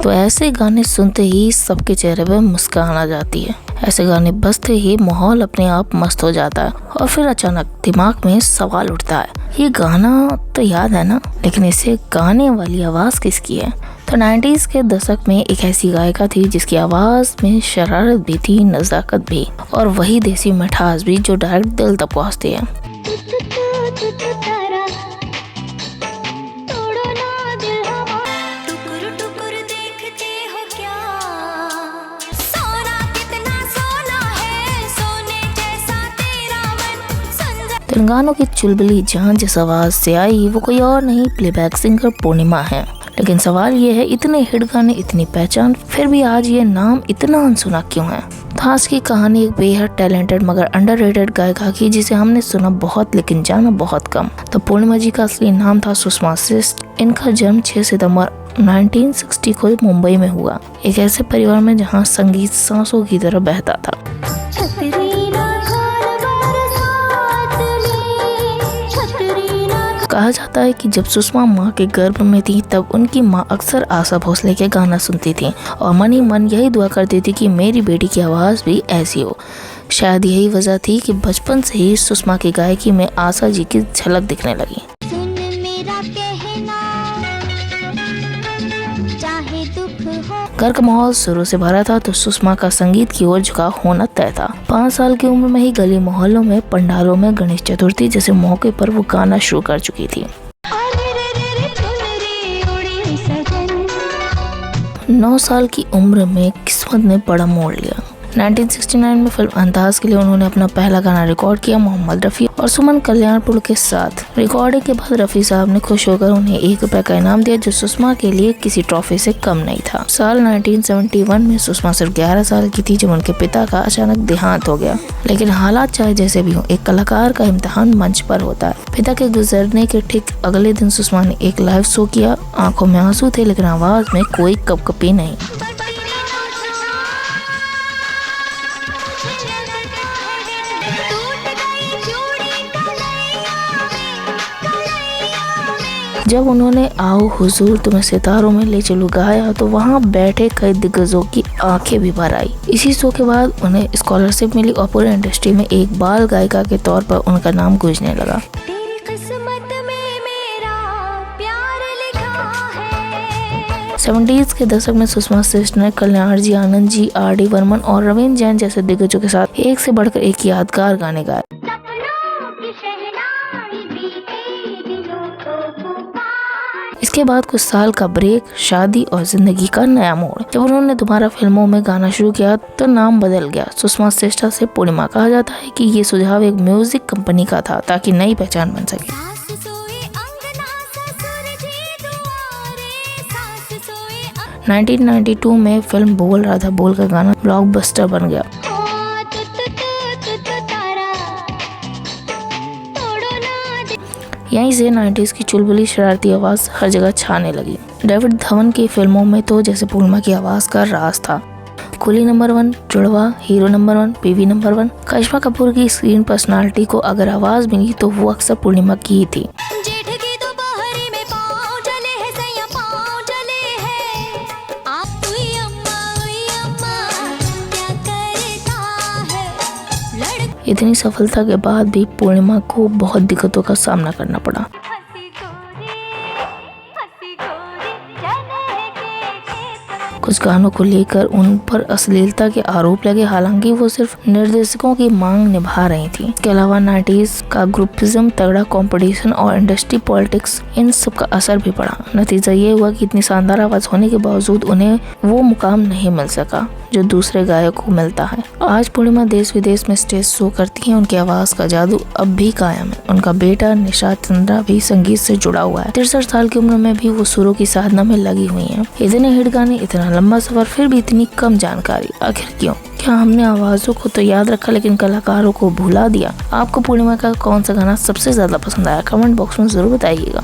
तो ऐसे गाने सुनते ही सबके चेहरे पे मुस्कान आ जाती है। ऐसे गाने बजते ही माहौल अपने आप मस्त हो जाता है और फिर अचानक दिमाग में सवाल उठता है, ये गाना तो याद है ना, लेकिन इसे गाने वाली आवाज किसकी है? तो 90s के दशक में एक ऐसी गायिका थी जिसकी आवाज में शरारत भी थी, नजाकत भी, और वही देसी मिठास भी जो डायरेक्ट दिल तक पहुंचती है। इन गानों की चुलबुली जान जिस आवाज से आई वो कोई और नहीं, प्लेबैक सिंगर पूर्णिमा है। लेकिन सवाल ये है, इतने हिट गाने, इतनी पहचान, फिर भी आज ये नाम इतना अनसुना क्यों है? तो आज की कहानी एक बेहद टैलेंटेड मगर अंडररेटेड गायिका की, जिसे हमने सुना बहुत लेकिन जाना बहुत कम। तो पूर्णिमा जी का असली नाम था सुषमा श्रेष्ठ। इनका जन्म 6 सितंबर 1960 को मुंबई में हुआ, एक ऐसे परिवार में जहाँ संगीत सांसों की तरह बहता था। कहा जाता है कि जब सुषमा माँ के गर्भ में थी तब उनकी माँ अक्सर आशा भोसले के गाना सुनती थी और मन ही मन यही दुआ करती थी कि मेरी बेटी की आवाज़ भी ऐसी हो। शायद यही वजह थी कि बचपन से ही सुषमा की गायकी में आशा जी की झलक दिखने लगी। घर का माहौल शुरू से भरा था तो सुषमा का संगीत की ओर झुकाव होना तय था। 5 साल की उम्र में ही गली मोहल्लों में, पंडालों में, गणेश चतुर्थी जैसे मौके पर वो गाना शुरू कर चुकी थी। 9 साल की उम्र में किस्मत ने बड़ा मोड़ लिया। 1969 में फिल्म अंदाज के लिए उन्होंने अपना पहला गाना रिकॉर्ड किया मोहम्मद रफ़ी और सुमन कल्याणपुर के साथ। रिकॉर्डिंग के बाद रफ़ी साहब ने खुश होकर उन्हें 1 रुपए का इनाम दिया, जो सुषमा के लिए किसी ट्रॉफी से कम नहीं था। साल 1971 में सुषमा सिर्फ 11 साल की थी जब उनके पिता का अचानक देहांत हो गया। लेकिन हालात चाहे जैसे भी हो, एक कलाकार का इम्तिहान मंच पर होता है। पिता के गुजरने के ठीक अगले दिन सुषमा ने एक लाइव शो किया। आंखों में आंसू थे लेकिन आवाज में कोई कपकपी नहीं। जब उन्होंने आओ हुजूर तुम्हें सितारों में ले चलूं गाया तो वहां बैठे कई दिग्गजों की आंखें भी भर आई। इसी शो के बाद उन्हें स्कॉलरशिप मिली और पूरे इंडस्ट्री में एक बाल गायिका के तौर पर उनका नाम गूंजने लगा। 70s के दशक में सुषमा श्रेष्ठ ने कल्याण जी, आनंद जी, R.D. बर्मन और रवींद्र जैन जैसे दिग्गजों के साथ एक से बढ़कर एक यादगार गाने गाए। इसके बाद कुछ साल का ब्रेक, शादी और जिंदगी का नया मोड़। जब उन्होंने दोबारा फिल्मों में गाना शुरू किया तो नाम बदल गया। सुषमा श्रेष्ठ से पूर्णिमा कहा जाता है कि ये सुझाव एक म्यूजिक कंपनी का था ताकि नई पहचान बन सके। 1992 में फिल्म बोल राधा बोल का गाना ब्लॉकबस्टर बन गया। यहीं से 90s की चुलबुली शरारती आवाज हर जगह छाने लगी। डेविड धवन की फिल्मों में तो जैसे पूर्णिमा की आवाज का राज था। कुली नंबर 1, जुड़वा, हीरो नंबर 1, पीवी नंबर 1। करिश्मा कपूर की स्क्रीन पर्सनालिटी को अगर आवाज मिली तो वो अक्सर पूर्णिमा की ही थी। इतनी सफलता के बाद भी पूर्णिमा को बहुत दिक्कतों का सामना करना पड़ा। कुछ गानों को लेकर उन पर अश्लीलता के आरोप लगे, हालांकि वो सिर्फ निर्देशकों की मांग निभा रही थी। इसके अलावा 90s का ग्रुपिज्म, तगड़ा कंपटीशन और इंडस्ट्री पॉलिटिक्स, इन सब का असर भी पड़ा। नतीजा ये हुआ कि इतनी शानदार आवाज होने के बावजूद उन्हें वो मुकाम नहीं मिल सका जो दूसरे गायकों को मिलता है। आज पूर्णिमा देश विदेश में स्टेज शो करती हैं। उनकी आवाज का जादू अब भी कायम है। उनका बेटा निशाद चंद्रा भी संगीत से जुड़ा हुआ है। 63 साल की उम्र में भी वो सुरों की साधना में लगी हुई हैं। इतने हिट गाने, इतना लंबा सफर, फिर भी इतनी कम जानकारी, आखिर क्यों? क्या हमने आवाजों को तो याद रखा लेकिन कलाकारों को भुला दिया? आपको पूर्णिमा का कौन सा गाना सबसे ज्यादा पसंद आया? कमेंट बॉक्स में जरूर बताइएगा।